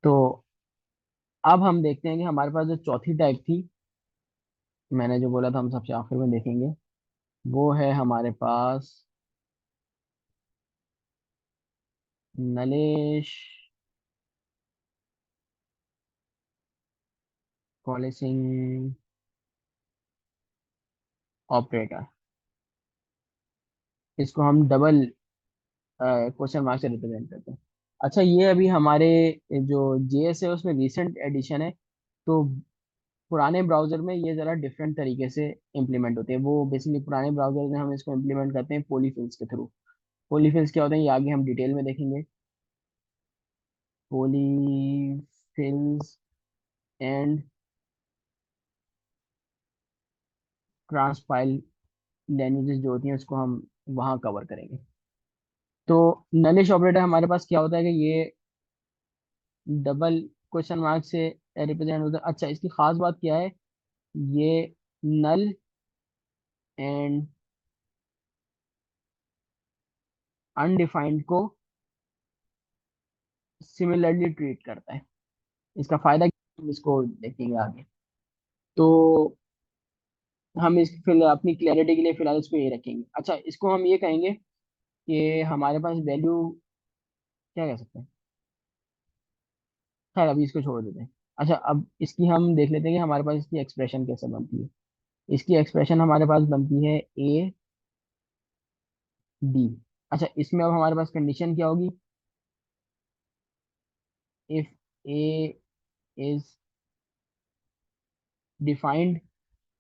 तो अब हम देखते हैं कि हमारे पास जो चौथी टाइप थी, मैंने जो बोला था हम सबसे आखिर में देखेंगे, वो है हमारे पास नलिश पॉलिसिंग ऑपरेटर। इसको हम डबल क्वेश्चन मार्क से रिप्रेजेंट करते हैं। अच्छा, ये अभी हमारे जो जेएस है उसमें रिसेंट एडिशन है। तो पुराने ब्राउजर में ये ज़रा डिफरेंट तरीके से इम्प्लीमेंट होते हैं। वो बेसिकली पुराने ब्राउजर में हम इसको इम्प्लीमेंट करते हैं पॉलीफिल्स के थ्रू। पॉलीफिल्स क्या होते हैं ये आगे हम डिटेल में देखेंगे। पॉलीफिल्स एंड ट्रांसपाइल लैंग्वेजेस जो होती हैं उसको हम वहाँ कवर करेंगे। तो नलिश ऑपरेटर हमारे पास क्या होता है कि ये डबल क्वेश्चन मार्क से रिप्रेजेंट होता है। अच्छा, इसकी खास बात क्या है, ये नल एंड अनडिफाइंड को सिमिलरली ट्रीट करता है। इसका फायदा क्या है, हम इसको देखेंगे आगे। तो हम इस फिर अपनी क्लैरिटी के लिए फिलहाल इसको ये रखेंगे। अच्छा, इसको हम ये कहेंगे कि हमारे पास वैल्यू क्या कह सकते हैं, खैर अभी इसको छोड़ देते हैं। अच्छा, अब इसकी हम देख लेते हैं कि हमारे पास इसकी एक्सप्रेशन कैसे बनती है। इसकी एक्सप्रेशन हमारे पास बनती है ए डी। अच्छा, इसमें अब हमारे पास कंडीशन क्या होगी, इफ ए इज डिफाइंड,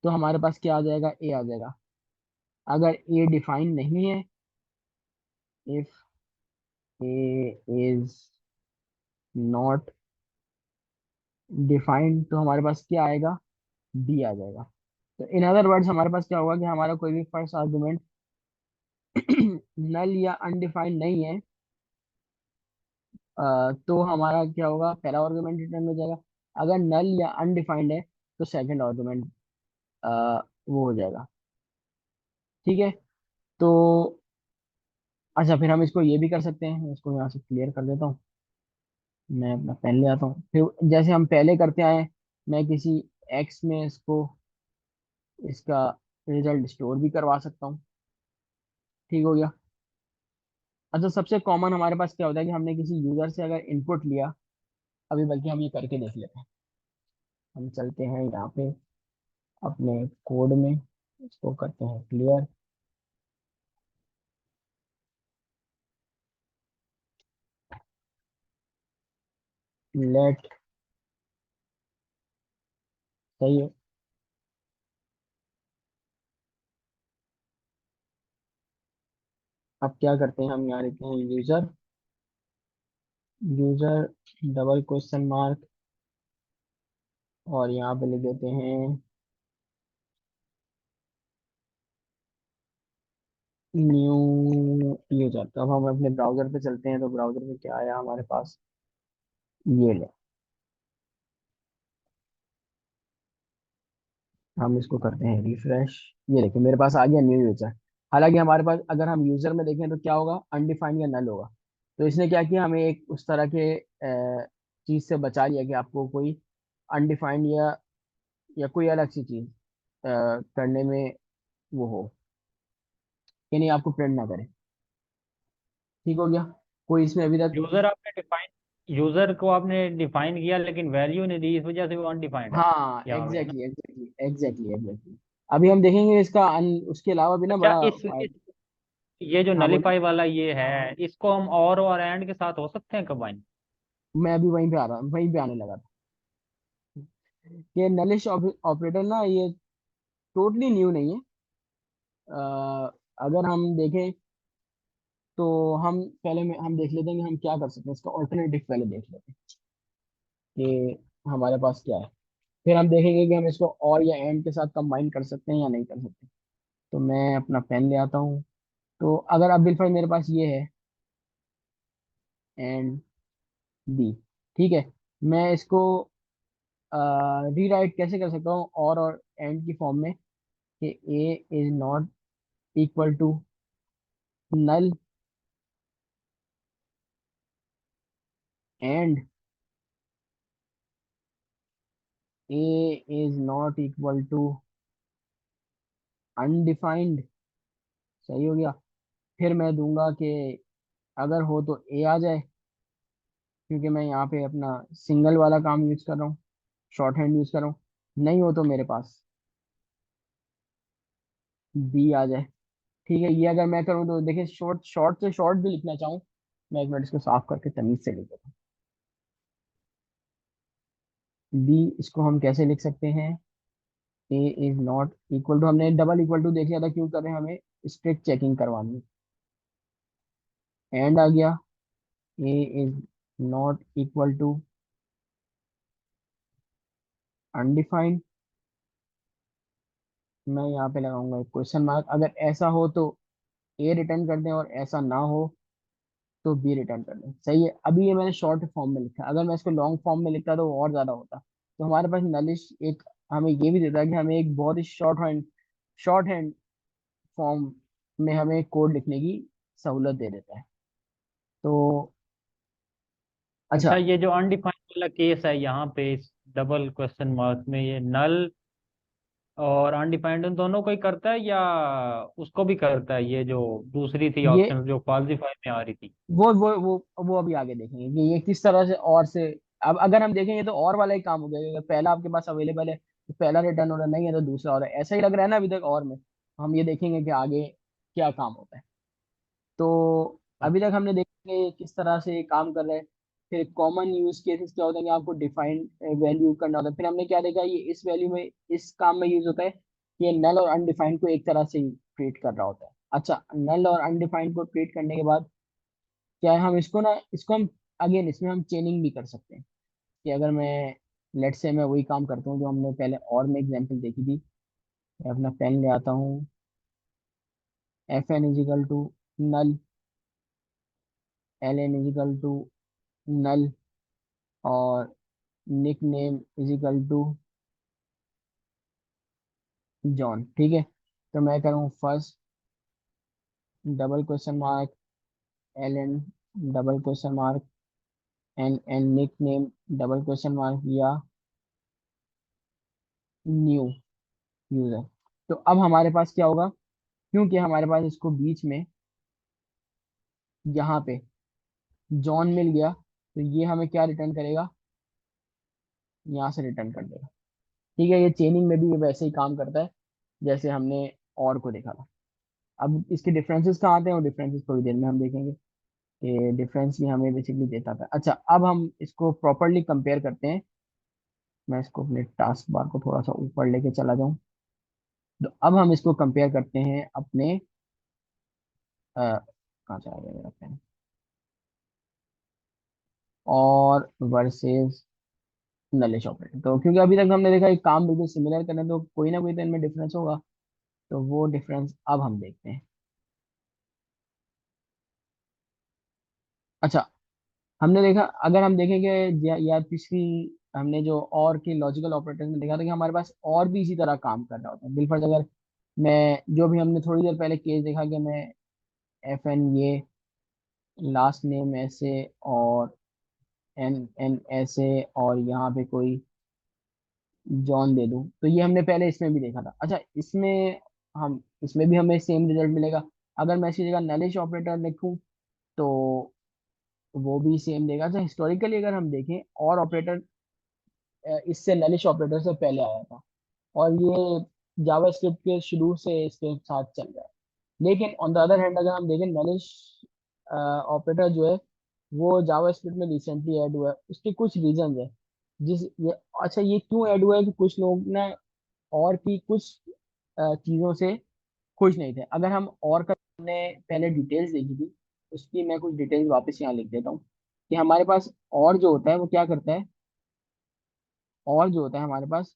तो हमारे पास क्या आ जाएगा, ए आ जाएगा। अगर ए डिफाइंड नहीं है, if A is not defined, तो हमारे पास क्या आएगा, बी आ जाएगा। तो इन अदर वर्ड्स हमारे पास क्या होगा कि हमारा कोई भी फर्स्ट आर्गुमेंट नल या अनडिफाइंड नहीं है, तो हमारा क्या होगा, पहला आर्गुमेंट रिटर्न हो जाएगा। अगर नल या अनडिफाइंड है तो सेकंड आर्गुमेंट वो हो जाएगा। ठीक है। तो अच्छा, फिर हम इसको ये भी कर सकते हैं, मैं इसको यहाँ से क्लियर कर देता हूँ। मैं अपना पेन ले आता हूँ। फिर जैसे हम पहले करते आए, मैं किसी एक्स में इसको, इसका रिजल्ट स्टोर भी करवा सकता हूँ। ठीक हो गया। अच्छा, सबसे कॉमन हमारे पास क्या होता है कि हमने किसी यूजर से अगर इनपुट लिया, अभी बल्कि हम ये करके देख लेते हैं। हम चलते हैं यहाँ पे अपने कोड में, इसको करते हैं क्लियर। लेट, सही है। अब क्या करते हैं, हम यहाँ लिखते हैं user, user double question mark, और यहाँ पे लिख देते हैं न्यू यूजर। तो अब हम अपने ब्राउजर पे चलते हैं, तो ब्राउजर में क्या आया हमारे पास, ये ले। हम इसको करते हैं रिफ्रेश। ये देखिए मेरे पास आ गया न्यू यूजर। हालांकि हमारे पास अगर हम यूजर में देखें तो क्या होगा, अनडिफाइंड या नल होगा। तो इसने क्या किया, हमें एक उस तरह के चीज से बचा लिया कि आपको कोई अनडिफाइंड या कोई अलग सी चीज करने में वो हो, कि नहीं आपको प्रिंट ना करे। ठीक हो गया। कोई इसमें अभी तक, यूजर को आपने डिफाइन किया लेकिन वैल्यू नहीं दी, इस वजह से वो अनडिफाइंड है हाँ यहाँ पे, है ना? Exactly exactly exactly exactly. अभी हम देखेंगे इसका उसके अलावा भी ना अच्छा, बड़ा इस ये जो हाँ बोलिए। नलीफाई वाला ये है, इसको हम और एंड के साथ हो सकते हैं कंबाइन? मैं अभी वहीं पे आ रहा हूँ, वहीं पे आने लगा था। ये नलिश ऑपरेटर ना, ये टोटली न्यू नहीं है। अगर हम देखें तो हम पहले में हम देख लेते हैं कि हम क्या कर सकते हैं, इसका ऑल्टरनेटिव पहले देख लेते हैं कि हमारे पास क्या है। फिर हम देखेंगे कि हम इसको और या एंड के साथ कंबाइन कर सकते हैं या नहीं कर सकते। तो मैं अपना पेन ले आता हूँ। तो अगर अब बिलफाई मेरे पास ये है एंड बी, ठीक है, मैं इसको रीराइट कैसे कर सकता हूँ और एंड की फॉर्म में, कि A is not equal to null and A is not equal to undefined, सही हो गया। फिर मैं दूंगा कि अगर हो तो ए आ जाए, क्योंकि मैं यहाँ पे अपना सिंगल वाला काम यूज कर रहा हूँ, शॉर्ट हैंड यूज कर रहा हूँ। नहीं हो तो मेरे पास बी आ जाए। ठीक है, ये अगर मैं करूँ तो देखिए, शॉर्ट शॉर्ट से शॉर्ट भी लिखना चाहूँ, मैं एक मिनट इसको साफ करके तमीज से लिख देता हूँ। बी, इसको हम कैसे लिख सकते हैं? ए इज नॉट इक्वल टू, हमने डबल इक्वल टू देख लिया था, क्यों कर रहे हैं, हमें स्ट्रिक्ट चेकिंग करवानी है। एंड आ गया, A is not equal to undefined, मैं यहाँ पे लगाऊंगा एक क्वेश्चन मार्क। अगर ऐसा हो तो ए रिटर्न कर दें, और ऐसा ना हो तो बी रिटर्न कर दें। सही है, अभी ये मैंने शॉर्ट फॉर्म में लिखा है, अगर मैं इसको लॉन्ग फॉर्म में लिखता तो वो और ज्यादा होता। तो हमारे पास नलिश एक हमें ये भी देता है कि हमें एक बहुत ही शॉर्ट हैंड फॉर्म में हमें कोड लिखने की सहूलत दे देता है। तो अच्छा, अच्छा, ये जो अनडिफाइंड वाला केस है यहाँ पे इस डबल क्वेश्चन मार्क में, ये नल और अनडिफाइंड उन दोनों को ही करता है या उसको भी करता है? ये जो दूसरी थी ये ऑप्शन जो फॉल्सिफाई में आ रही थी। वो अभी आगे देखेंगे कि ये किस तरह से और से। अब अगर हम देखेंगे तो और वाला ही काम हो गया, अगर पहला आपके पास अवेलेबल है तो पहला रिटर्न हो रहा, नहीं है तो दूसरा हो रहा है, ऐसा ही लग रहा है ना अभी तक। और में हम ये देखेंगे कि आगे क्या काम होता है। तो अभी तक हमने देखेंगे किस तरह से ये काम कर रहा है। फिर कॉमन यूज केसेस क्या होते हैं कि आपको डिफाइंड वैल्यू करना होता है। फिर हमने क्या देखा, ये इस वैल्यू में, इस काम में यूज होता है कि ये नल और अनडिफाइंड को एक तरह से ट्रीट कर रहा होता है। अच्छा, नल और अनडिफाइंड को ट्रीट करने के बाद क्या है, हम इसको ना, इसको हम अगेन इसमें हम चेनिंग भी कर सकते हैं। कि अगर मैं, लेट से मैं वही काम करता हूँ जो हमने पहले और में एग्जांपल देखी थी। मैं अपना पेन ले आता हूँ, F N equal to null, L N equal to null, और nick name equal to John. ठीक है, तो मैं करूँ first double question mark L N double question mark N nick name double question mark, या न्यू यूजर। तो अब हमारे पास क्या होगा, क्योंकि हमारे पास इसको बीच में यहाँ पे जॉन मिल गया, तो ये हमें क्या रिटर्न करेगा, यहाँ से रिटर्न कर देगा। ठीक है, ये चेनिंग में भी ये वैसे ही काम करता है जैसे हमने और को देखा था। अब इसके डिफरेंसेस कहाँ आते हैं, और डिफरेंसेस थोड़ी देर में हम देखेंगे कि डिफरेंस भी हमें बेसिकली देता था। अच्छा, अब हम इसको प्रॉपरली कंपेयर करते हैं। मैं इसको अपने टास्क बार को थोड़ा सा ऊपर लेके चला जाऊं। तो अब हम इसको कंपेयर करते हैं अपने कहाँ चला गया मेरा पेन, और वर्सेस नलिश ऑपरेटर। तो क्योंकि अभी तक हमने देखा एक काम बिल्कुल सिमिलर करने, तो कोई ना कोई तो इनमें डिफरेंस होगा। तो वो डिफरेंस अब हम देखते हैं। अच्छा, हमने देखा, अगर हम देखेंगे या पिछली, हमने जो और के लॉजिकल ऑपरेटर में देखा था कि हमारे पास और भी इसी तरह काम कर रहा होता है बिलफर्ज। अगर मैं, जो भी हमने थोड़ी देर पहले केस देखा कि मैं एफ एन ये लास्ट नेम ऐसे, और एन एन ऐसे, और यहाँ पे कोई जॉन दे दूं, तो ये हमने पहले इसमें भी देखा था। अच्छा, इसमें हम, इसमें भी हमें सेम रिजल्ट मिलेगा। अगर मैं इसकी जगह नलिश ऑपरेटर लिखूं तो वो भी सेम देगा। अच्छा, हिस्टोरिकली अगर हम देखें, और ऑपरेटर इससे नलिश ऑपरेटर से पहले आया था, और ये जावास्क्रिप्ट के शुरू से इसके साथ चल रहा है। लेकिन ऑन द अदर हैंड अगर हम देखें, नलिश ऑपरेटर जो है वो जावास्क्रिप्ट में रिसेंटली ऐड हुआ है। उसके कुछ रीजन है जिस ये, अच्छा, ये क्यों ऐड हुआ है कि कुछ लोग ना और की कुछ चीज़ों से खुश नहीं थे। अगर हम और का, हमने पहले डिटेल्स देखी थी, उसकी मैं कुछ डिटेल्स वापस यहाँ लिख देता हूँ। कि हमारे पास और जो होता है वो क्या करता है, और जो होता है हमारे पास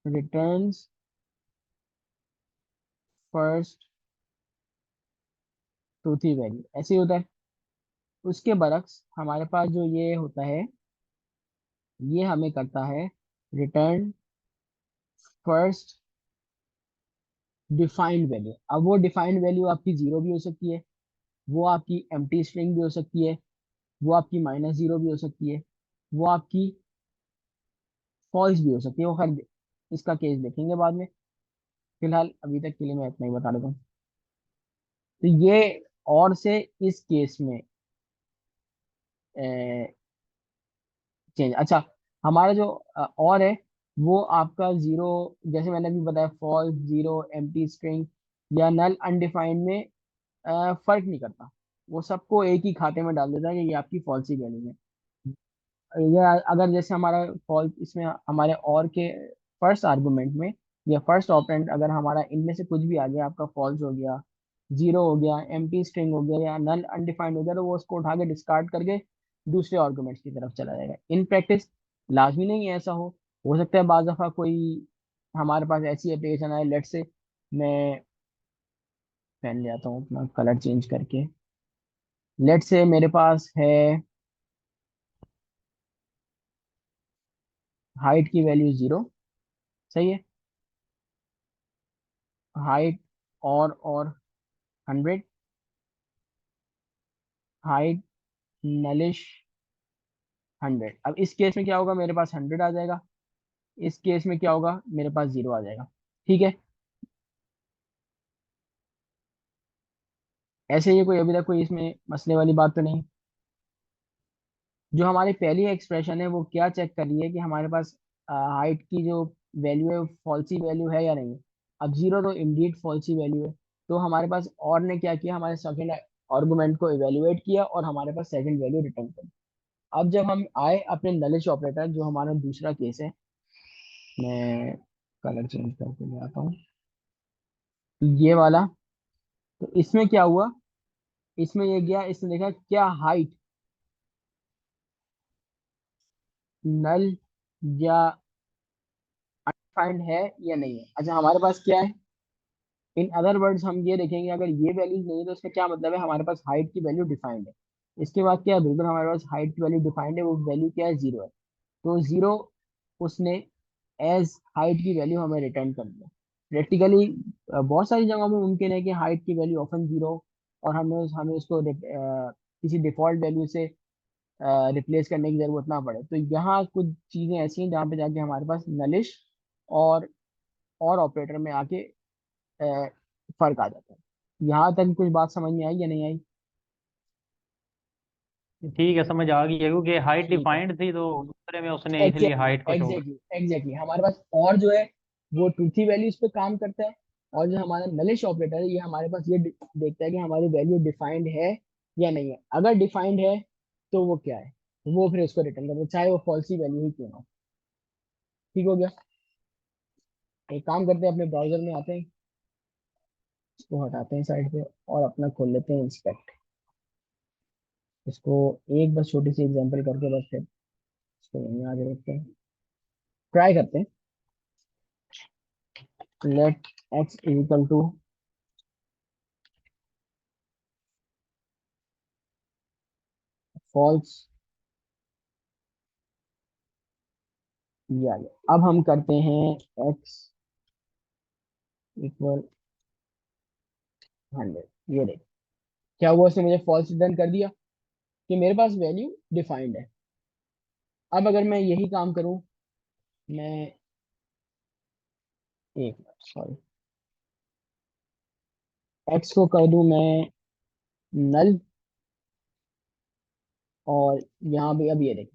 रिटर्न्स फर्स्ट ट्रूथ ही वैल्यू, ऐसे ही होता है। उसके बरक्स हमारे पास जो ये होता है, ये हमें करता है रिटर्न फर्स्ट डिफाइंड वैल्यू। अब वो डिफाइंड वैल्यू आपकी जीरो भी हो सकती है, वो आपकी एम्प्टी स्ट्रिंग भी हो सकती है, वो आपकी -0 भी हो सकती है, वो आपकी फॉल्स भी हो सकती है, वो हर इसका केस देखेंगे बाद में। फिलहाल अभी तक के लिए मैं इतना ही बता देता हूँ। तो ये और से इस केस में चेंज। अच्छा, हमारा जो और है वो आपका जीरो, जैसे मैंने अभी बताया, फॉल्स, जीरो, एम्प्टी स्ट्रिंग या नल अनडिफाइंड में फर्क नहीं करता। वो सबको एक ही खाते में डाल देता है कि ये आपकी फॉल्स ही वैल्यू है। या अगर जैसे हमारा फॉल्स, इसमें हमारे और के फर्स्ट आर्गुमेंट में या फर्स्ट ऑपरेंड अगर हमारा इनमें से कुछ भी आ गया, आपका फॉल्स हो गया, जीरो हो गया, एम्प्टी स्ट्रिंग हो गया या नल अनडिफाइंड हो गया, तो वो उसको उठा के डिस्कार्ड करके दूसरे आर्गुमेंट्स की तरफ चला जाएगा। इन प्रैक्टिस लाजमी नहीं है ऐसा हो सकता है बाज दफा कोई हमारे पास ऐसी एप्लीकेशन आए, लेट से मैं पेन ले आता हूँ अपना कलर चेंज करके। लेट से मेरे पास है हाइट की वैल्यू जीरो, सही है, हाइट और 100, हाइट नलिश 100। अब इस केस में क्या होगा, मेरे पास 100 आ जाएगा, इस केस में क्या होगा, मेरे पास जीरो आ जाएगा। ठीक है, ऐसे ही कोई अभी तक कोई इसमें मसले वाली बात तो नहीं। जो हमारी पहली एक्सप्रेशन है वो क्या चेक कर रही है कि हमारे पास हाइट की जो वैल्यू है फॉल्सी वैल्यू है या नहीं है। अब जीरो तो इंडीड फॉल्सी वैल्यू है, तो हमारे पास और ने क्या किया, हमारे सेकंड आर्गुमेंट को इवेलुएट किया और हमारे पास सेकंड वैल्यू रिटर्न कर दी। अब जब हम आए अपने नलिश ऑपरेटर, जो हमारा दूसरा केस है, मैं कलर चेंज करके ले आता हूँ, ये वाला। तो इसमें क्या हुआ, इसमें ये गया, इसने देखा क्या हाइट नल या अनडिफाइंड है या नहीं है। अच्छा, हमारे पास क्या है, इन अदर वर्ड्स हम ये देखेंगे अगर ये वैल्यूज नहीं है तो इसका क्या मतलब है, हमारे पास हाइट की वैल्यू डिफाइंड है। इसके बाद क्या है, बिल्कुल हमारे पास हाइट की वैल्यू डिफाइंड है, वो वैल्यू क्या है, जीरो है। तो जीरो उसने एज हाइट की वैल्यू हमें रिटर्न कर दिया। प्रैक्टिकली बहुत सारी जगहों में मुमकिन है कि हाइट की वैल्यू ऑफन जीरो और हमें हमें उसको किसी डिफॉल्ट वैल्यू से रिप्लेस करने की जरूरत ना पड़े। तो यहाँ कुछ चीजें ऐसी हैं जहाँ पे जाके हमारे पास नलिश और ऑपरेटर में आके फर्क आ जाता है। यहाँ तक कुछ बात समझ में आई या नहीं आई? ठीक है, समझ आ गई है, क्योंकि हाइट ठीक है, डिफाइंड थी तो दूसरे में उसने इसलिए एग्जैक्टली हाइट को छोड़। एग्जैक्टली एग्जैक्टली हमारे पास और जो है वो ट्रूथी वैल्यूज पे काम करता है, और जो हमारा नलिश ऑपरेटर है ये हमारे पास ये देखता है कि हमारी वैल्यू डिफाइंड है या नहीं है। अगर डिफाइंड है तो वो क्या है, वो फिर उसको रिटर्न करता है, चाहे वो फॉल्सी वैल्यू ही क्यों ना हो। ठीक हो गया। एक काम करते हैं, अपने ब्राउजर में आते हैं, इसको हटाते हैं साइड पे और अपना खोल लेते हैं इंस्पेक्ट। इसको एक बस छोटी सी एग्जांपल करके बस फिर इसको यहीं आगे रखते हैं, ट्राई करते हैं। Let x equal to false, ये आ गया। अब हम करते हैं एक्स इक्वल 100, ये देख क्या हुआ, उसने मुझे फॉल्स रिटर्न कर दिया कि मेरे पास वैल्यू डिफाइंड है। अब अगर मैं यही काम करूं, मैं एक सॉरी एक्स को कर दूं मैं नल, और यहाँ भी अब ये देख,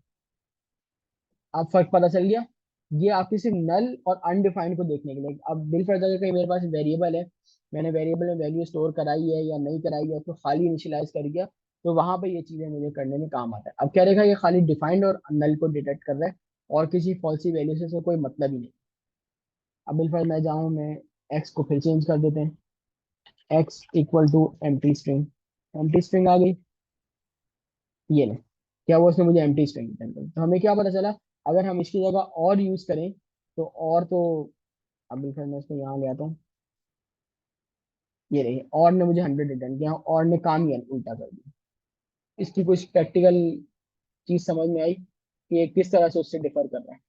अब फर्क पता चल गया। ये आपकी सिर्फ नल और अनडिफाइंड को देखने के लिए। अब बिल फर्ज अगर कहीं मेरे पास वेरिएबल है, मैंने वेरिएबल में वैल्यू स्टोर कराई है या नहीं कराई है, उसको खाली इनिशियलाइज कर दिया, तो वहां पे ये चीजें मुझे करने में काम आता है। अब क्या रहेगा, ये खाली डिफाइंड और नल को डिटेक्ट कर रहा है और किसी फॉल्सी वैल्यू से कोई मतलब ही नहीं। अब बिल फर्ज मैं जाऊँ, मैं एक्स को फिर चेंज कर देते हैं, X equal to empty string, empty string आ गई। ये ले क्या हुआ, उसने मुझे एम्प्टी स्ट्रिंग रिटर्न कर दी। तो हमें क्या पता चला, अगर हम इसकी जगह और यूज करें तो और तो, अब फिर मैं इसको यहाँ ले आता हूँ, ये रही, और ने मुझे 100 रिटर्न किया और ने काम ही उल्टा कर दिया। इसकी कुछ प्रैक्टिकल चीज समझ में आई कि ये किस तरह से उससे डिफर कर रहा है।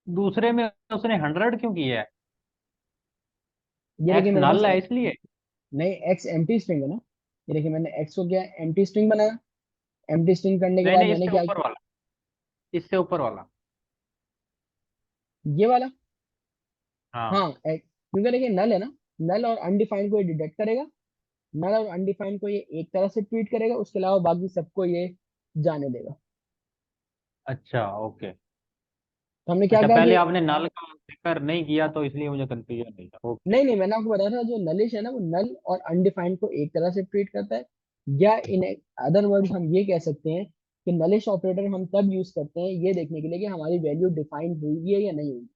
दूसरे में उसने 100 क्यों किया है? ये देखिए एक्स मेरे पास नल है इसलिए। नहीं, एक्स एम्प्टी स्ट्रिंग है ना। ये देखिए मैंने एक्स को क्या एम्प्टी स्ट्रिंग बनाया, एम्प्टी स्ट्रिंग करने के नहीं बाद नहीं, मैंने इससे क्या ऊपर किया, वाला, इससे ऊपर वाला। ये वाला। हाँ। हाँ क्योंकि देखिए नल है ना, नल और अनडिफाइंड को ये डिटेक्ट करेगा, नल और अनडिफाइंड को ये एक तरह से ट्रीट करेगा, उसके अलावा बाकी सबको ये जाने देगा। अच्छा ओके। तो हमने क्या अच्छा कहा पहले कि आपने नल का जिक्र नहीं किया तो इसलिए मुझे कंफ्यूजन नहीं था। ओके। नहीं नहीं, मैंने आपको बताया था जो नलिश है ना वो नल और अनडिफाइंड को एक तरह से ट्रीट करता है, या इन अदर वर्ड हम ये कह सकते हैं कि नलिश ऑपरेटर हम तब यूज करते हैं ये देखने के लिए कि हमारी वैल्यू डिफाइन हुई है या नहीं हुई।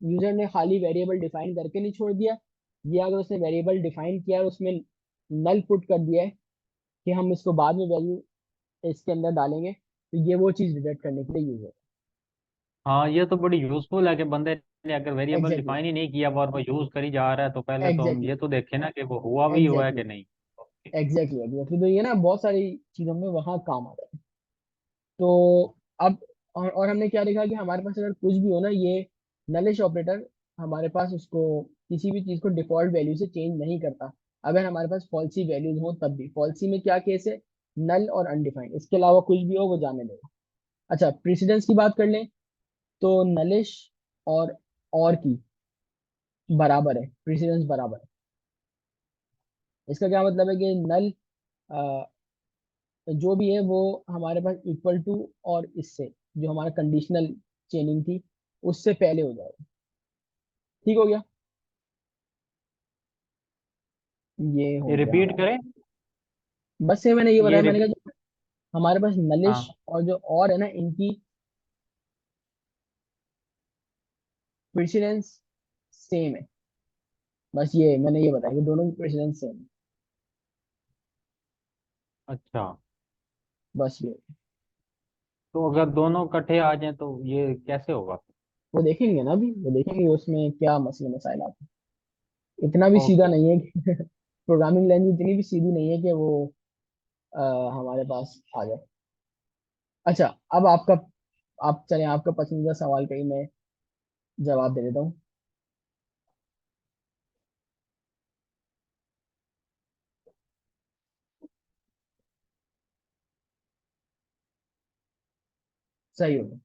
यूजर ने खाली वेरिएबल डिफाइन करके नहीं छोड़ दिया, ये अगर उसने वेरिएबल डिफाइन किया और उसमें नल पुट कर दिया है कि हम इसको बाद में वैल्यू इसके अंदर डालेंगे, तो ये वो चीज डिटेक्ट करने के लिए यूज है। हाँ ये तो बड़ी यूजफुल है कि बंदे ने अगर वेरिएबल एग्जैक्टली, डिफाइन ही नहीं किया और वो यूज करी जा रहा है तो पहले तो हम एग्जैक्टली, ये तो देखें ना कि वो हुआ भी हुआ है एग्जैक्टली, कि नहीं। ओके। Exactly, exactly. तो ये ना बहुत सारी चीजों में वहाँ काम आता है। तो अब और हमने क्या देखा कि हमारे पास अगर कुछ भी हो ना, ये नलिश ऑपरेटर हमारे पास उसको किसी भी चीज को डिफॉल्ट वैल्यू से चेंज नहीं करता। अगर हमारे पास फॉल्सी वैल्यूज हो तब भी, फॉल्सी में क्या केस है, नल और अनडिफाइंड, इसके अलावा कुछ भी हो वो जाने देगा। अच्छा प्रेसिडेंस की बात कर लें, तो नलिश और की बराबर है, प्रेसिडेंस बराबर है। इसका क्या मतलब है कि नल जो भी है वो हमारे पास इक्वल टू और इससे जो हमारा कंडीशनल चेनिंग थी उससे पहले हो जाएगा। ठीक हो गया, ये हो ये गया रिपीट हमारा। करें। बस ये मैंने ये बताया, ये मैंने कहा रिपीट। जो हमारे पास नलिश हाँ। और जो और है ना इनकी प्रेसिडेंस सेम है। बस ये मैंने ये बताया कि दोनों की प्रेसिडेंस सेम है। अच्छा बस ये तो अगर दोनों इकट्ठे आ जाएं तो ये कैसे होगा? वो देखेंगे ना, अभी वो देखेंगे उसमें क्या मसले मसाइल आते हैं। इतना भी सीधा ओके। नहीं है कि प्रोग्रामिंग लैंग्वेज इतनी भी सीधी नहीं है कि वो अ, हमारे पास आ जाए। अच्छा अब आपका, आप चले आपका पसंदीदा सवाल का ही मैं जवाब दे देता हूँ। सही होगा।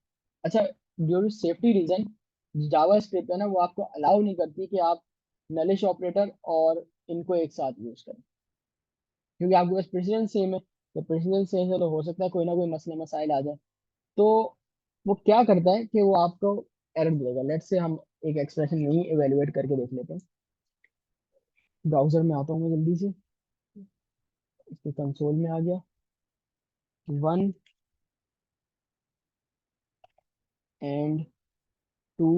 अच्छा, due to safety reason JavaScript है ना वो आपको अलाउ नहीं करती कि आप नलिश ऑपरेटर और इनको एक साथ यूज करें, क्योंकि आपके पास प्रेसिडेंस सेम है। तो प्रेसिडेंस सेम है तो हो सकता है कोई ना कोई मसला मसाइल आ जाए। तो वो क्या करता है कि वो आपको एरर देगा। लेट्स से हम एक एक्सप्रेशन नहीं इवेलुएट करके देख लेते हैं। ब्राउजर में आता हूँ मैं जल्दी से, इसके कंसोल में आ गया। 1 and 2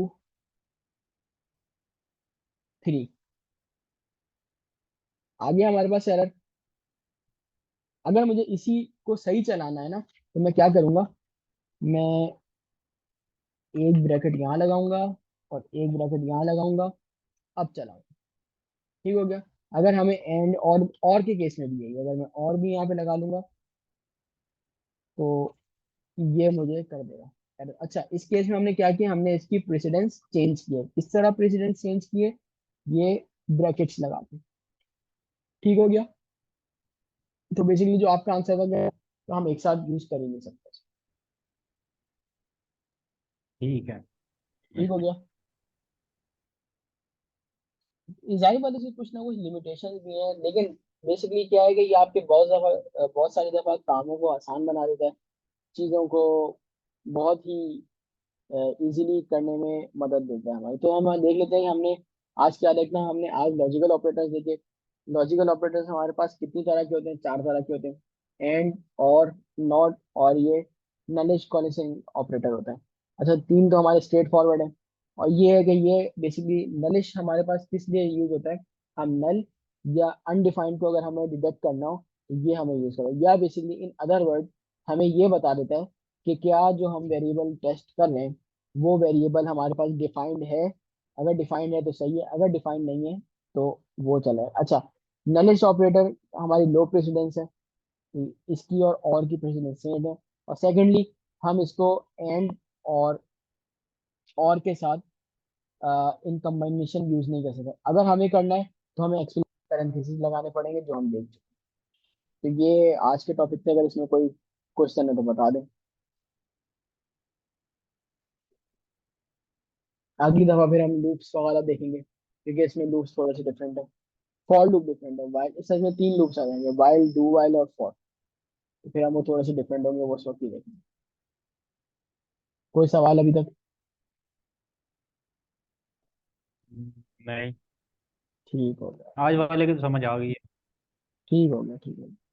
3 आ गया हमारे पास एरर। अगर मुझे इसी को सही चलाना है ना, तो मैं क्या करूंगा, मैं एक ब्रैकेट यहाँ लगाऊंगा और एक ब्रैकेट यहाँ लगाऊंगा, अब चलाऊंगा। ठीक हो गया। अगर हमें एंड और के केस में भी यही है, अगर मैं और भी यहाँ पे लगा लूंगा तो ये मुझे कर देगा। अच्छा इस केस में हमने क्या किया, हमने इसकी प्रेसिडेंस चेंज किया। किस तरह प्रेसिडेंस चेंज किए, ये ब्रैकेट्स लगा के। ठीक हो गया। तो बेसिकली जो आपका आंसर था तो हम एक साथ यूज कर ही नहीं सकते। ठीक है। ठीक हो गया। जाहिर बात है इसकी कुछ ना कुछ लिमिटेशन भी है, लेकिन बेसिकली क्या है कि ये आपके बहुत सारी दफा कामों को आसान बना देता है, चीज़ों को बहुत ही इजीली करने में मदद देता है हमारी। तो हम देख लेते हैं कि हमने आज क्या देखना, हमने आज लॉजिकल ऑपरेटर्स देखे। लॉजिकल ऑपरेटर्स हमारे पास कितनी तरह के होते हैं, 4 तरह के होते हैं। एंड, और, नॉट, और ये नॉलेज कॉलिशन ऑपरेटर होता है। अच्छा तीन तो हमारे स्ट्रेट फॉरवर्ड है। और ये है कि ये बेसिकली नलिश हमारे पास किस लिए यूज होता है, हम नल या अनडिफाइंड को अगर हमें डिटेक्ट करना हो तो ये हमें यूज करें, या बेसिकली इन अदर वर्ड हमें ये बता देता है कि क्या जो हम वेरिएबल टेस्ट कर रहे हैं वो वेरिएबल हमारे पास डिफाइंड है। अगर डिफाइंड है तो सही है, अगर डिफाइंड नहीं है तो वो चला है। अच्छा नलिश ऑपरेटर हमारी लो प्रेसिडेंस है, इसकी और की प्रेसिडेंस सेम है। और सेकेंडली हम इसको एंड और और के साथ इन कम्बिनेशन यूज नहीं कर सकते। अगर हमें करना है तो हमें एक्चुअली पैरेंथेसिस लगाने पड़ेंगे जो हम देख चुके हैं। तो ये आज के टॉपिक पे अगर इसमें कोई क्वेश्चन है तो बता दें। अगली दफा फिर हम लूप्स वगैरह देखेंगे, क्योंकि इसमें लूप्स थोड़े से डिफरेंट है। फॉर लूप डिफरेंट है, वाइल सच में तीन लूप्स आ जाएंगे, वाइल, डू वाइल और फॉर। तो फिर हम वो थोड़े से डिफरेंट होंगे, वो उस वक्त ही देखेंगे। कोई सवाल अभी तक? नहीं, ठीक हो गया। आज वाले की तो समझ आ गई है। ठीक हो गया, ठीक हो गया।